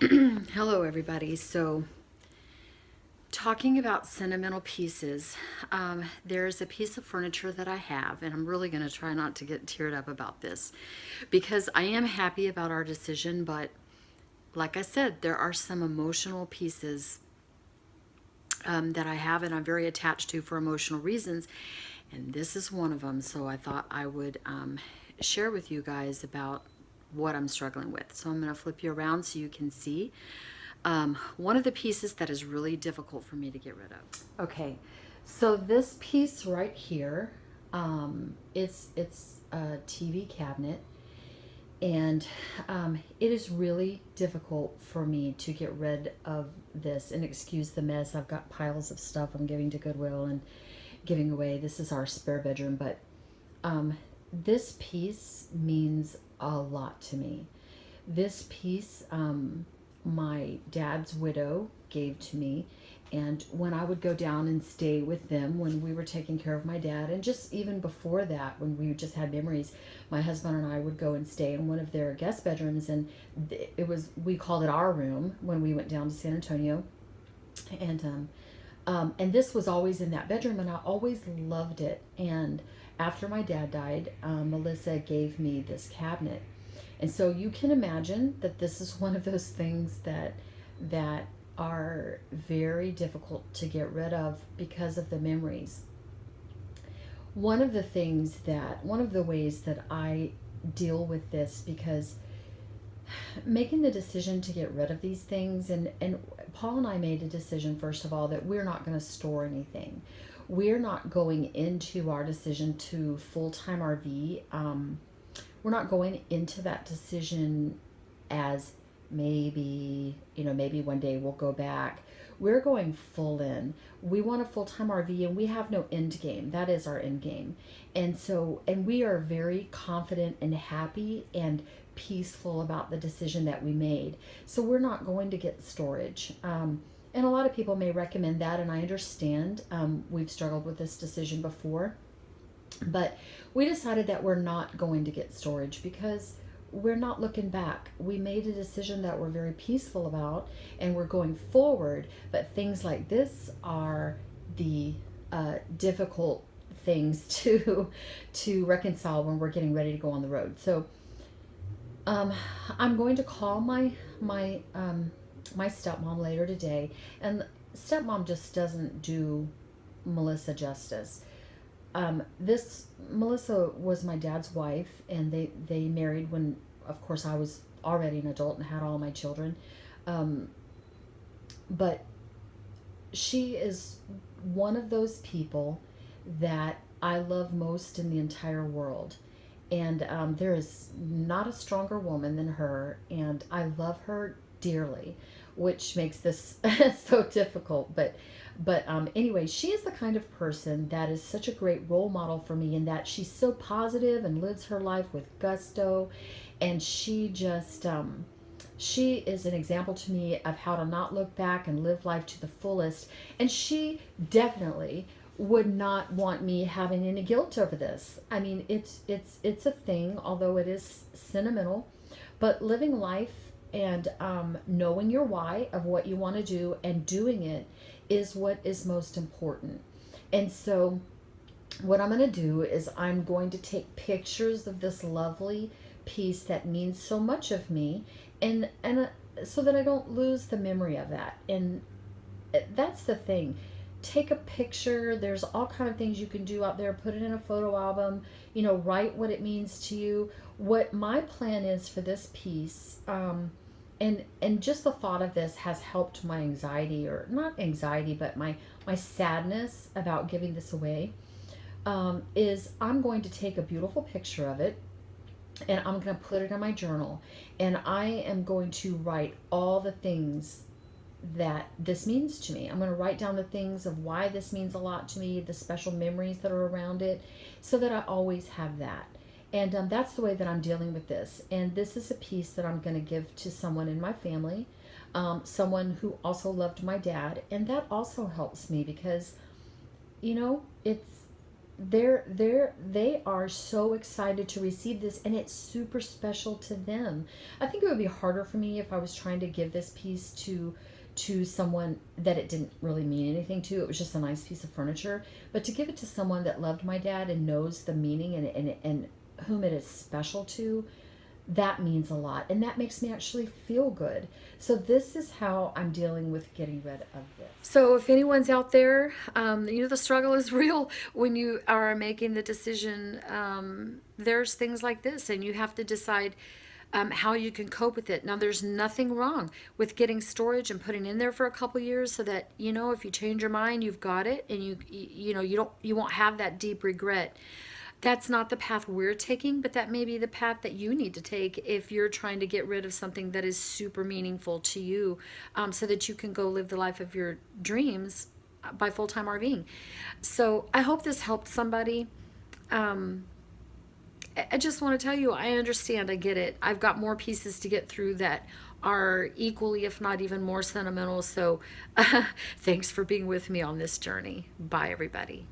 Hello, everybody. So, talking about sentimental pieces, there's a piece of furniture that I have, and I'm really going to try not to get teared up about this because I am happy about our decision. But, like I said, there are some emotional pieces that I have and I'm very attached to for emotional reasons, and this is one of them. So, I thought I would share with you guys about what I'm struggling with. So, I'm going to flip you around so you can see. One of the pieces that is really difficult for me to get rid of. Okay, so this piece right here, it's a TV cabinet, and it is really difficult for me to get rid of this. And excuse the mess. I've got piles of stuff I'm giving to Goodwill and giving away. This is our spare bedroom, but this piece means a lot to me. This piece, my dad's widow gave to me, and when I would go down and stay with them when we were taking care of my dad, and just even before that, when we just had memories, my husband and I would go and stay in one of their guest bedrooms, and it was, we called it our room when we went down to San Antonio. And this was always in that bedroom, and I always loved it. And after my dad died, Melissa gave me this cabinet, and so you can imagine that this is one of those things that are very difficult to get rid of because of the memories. One of the ways that I deal with this, because making the decision to get rid of these things, and Paul and I made a decision, first of all, that we're not going to store anything. We're not going into our decision to full-time RV. We're not going into that decision as maybe one day we'll go back. We're going full in. We want a full-time RV, and we have no end game. That is our end game. And we are very confident and happy and peaceful about the decision that we made. So we're not going to get storage. And a lot of people may recommend that, and I understand. We've struggled with this decision before. But we decided that we're not going to get storage because we're not looking back. We made a decision that we're very peaceful about, and we're going forward. But things like this are the difficult things to reconcile when we're getting ready to go on the road. So I'm going to call my stepmom later today, and stepmom just doesn't do Melissa justice. This Melissa was my dad's wife, and they married when, of course, I was already an adult and had all my children. But she is one of those people that I love most in the entire world. And there is not a stronger woman than her, and I love her dearly, which makes this so difficult. But anyway, she is the kind of person that is such a great role model for me, in that she's so positive and lives her life with gusto, and she is an example to me of how to not look back and live life to the fullest. And she definitely would not want me having any guilt over this. I mean, it's a thing, although it is sentimental, but living life and knowing your why of what you want to do and doing it is what is most important. And so what I'm going to do is I'm going to take pictures of this lovely piece that means so much of me, and so that I don't lose the memory of that. And that's the thing. Take a picture. There's all kind of things you can do out there. Put it in a photo album. Write what it means to you. What my plan is for this piece, and just the thought of this has helped my anxiety, or not anxiety, but my sadness about giving this away. Is I'm going to take a beautiful picture of it, and I'm going to put it in my journal, and I am going to write all the things that this means to me. I'm going to write down the things of why this means a lot to me, the special memories that are around it, so that I always have that. And that's the way that I'm dealing with this. And this is a piece that I'm going to give to someone in my family, someone who also loved my dad. And that also helps me because, it's they are so excited to receive this, and it's super special to them. I think it would be harder for me if I was trying to give this piece to someone that it didn't really mean anything to. It was just a nice piece of furniture. But to give it to someone that loved my dad and knows the meaning, and whom it is special to, that means a lot. And that makes me actually feel good. So this is how I'm dealing with getting rid of this. So if anyone's out there, the struggle is real when you are making the decision. There's things like this, and you have to decide how you can cope with it. Now, there's nothing wrong with getting storage and putting in there for a couple years, so that if you change your mind, you've got it, and you won't have that deep regret. That's not the path we're taking, but that may be the path that you need to take if you're trying to get rid of something that is super meaningful to you, so that you can go live the life of your dreams by full-time RVing. So I hope this helped somebody. I just want to tell you, I understand, I get it. I've got more pieces to get through that are equally, if not even more sentimental. So thanks for being with me on this journey. Bye, everybody.